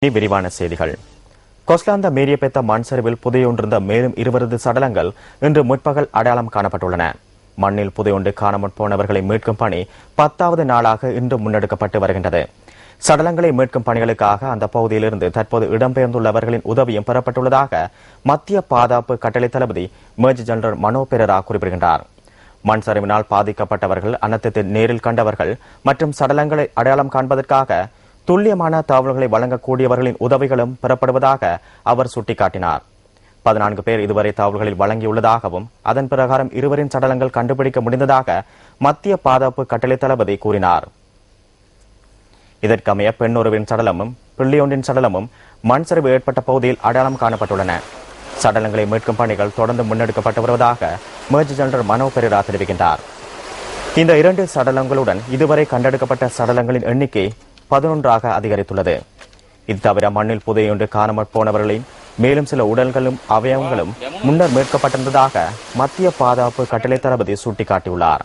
விரிவான செய்திகள். கொஸ்லாந்த மேரியபெத்த மண் சரிவில் புதையொன்றிருந்த மேலும் 20 சடலங்கள் இன்று முற்பகல் அடையாளம் காணப்பட்டுள்ளன. மண்ணில் புதையொன்று காணாமற் போனவர்களை மீட்கும் பணி 10வது நாளாக இன்று முன்னெடுக்கப்பட்டு வருகின்றது. சடலங்களை மீட்கும் பணிகளுக்காக அந்த பகுதியிலிருந்து தற்போது இடம்பெயர்ந்துள்ளவர்களின் உதவியும் பெறப்பட்டுள்ளதாக மத்திய பாதுகாப்பு கட்டளை தளபதி மேஜர் ஜெனரல் மனோ பெரேரா குறிப்பிடுகின்றார். மண் சரிவினால் பாதிக்கப்பட்டவர்கள், அனர்த்தத்தை நேரில் கண்டவர்கள் மற்றும் சடலங்களை அடையாளம் காண்பதற்காக துல்லியமான தகவல்களை வழங்கக்கூடியவர்களின் உதவிகளும் பெறப்படுவதாக அவர் சுட்டிக்காட்டினார். 14 பேர் இதுவரை தகவல்களில் வழங்கியுள்ளதாகவும் அதன் பிரகாரம் 2 சடலங்கள் கண்டுபிடிக்க முடிந்ததாக மத்திய பாதுகாப்பு கட்டளை தளபதி கூறினார். இதற்கமைய பெண்ணொருவின் சடலமும் பிள்ளையொன்றின் சடலமும் மண் சரிவு ஏற்பட்ட பகுதியில் அடையாளம் காணப்பட்டுள்ளன. சடலங்களை மீட்கும் பணிகள் தொடர்ந்து முன்னெடுக்கப்பட்டு வருவதாக மேஜர் ஜெனரல் மனோ பெரேரா தெரிவிக்கின்றார். இந்த 2 சடலங்களுடன் இதுவரை கண்டெடுக்கப்பட்ட சடலங்களின் எண்ணிக்கை 11ஆக அதிகரித்துள்ளது. இது தவிர மண்ணில் புதையொன்று காணாமற் போனவர்களின் மேலும் சில உடல்களும் அவயவங்களும் முன்னர் மீட்கப்பட்டிருந்ததாக மத்திய பாதுகாப்பு கட்டளை தளபதி சுட்டிக்காட்டியுள்ளார்.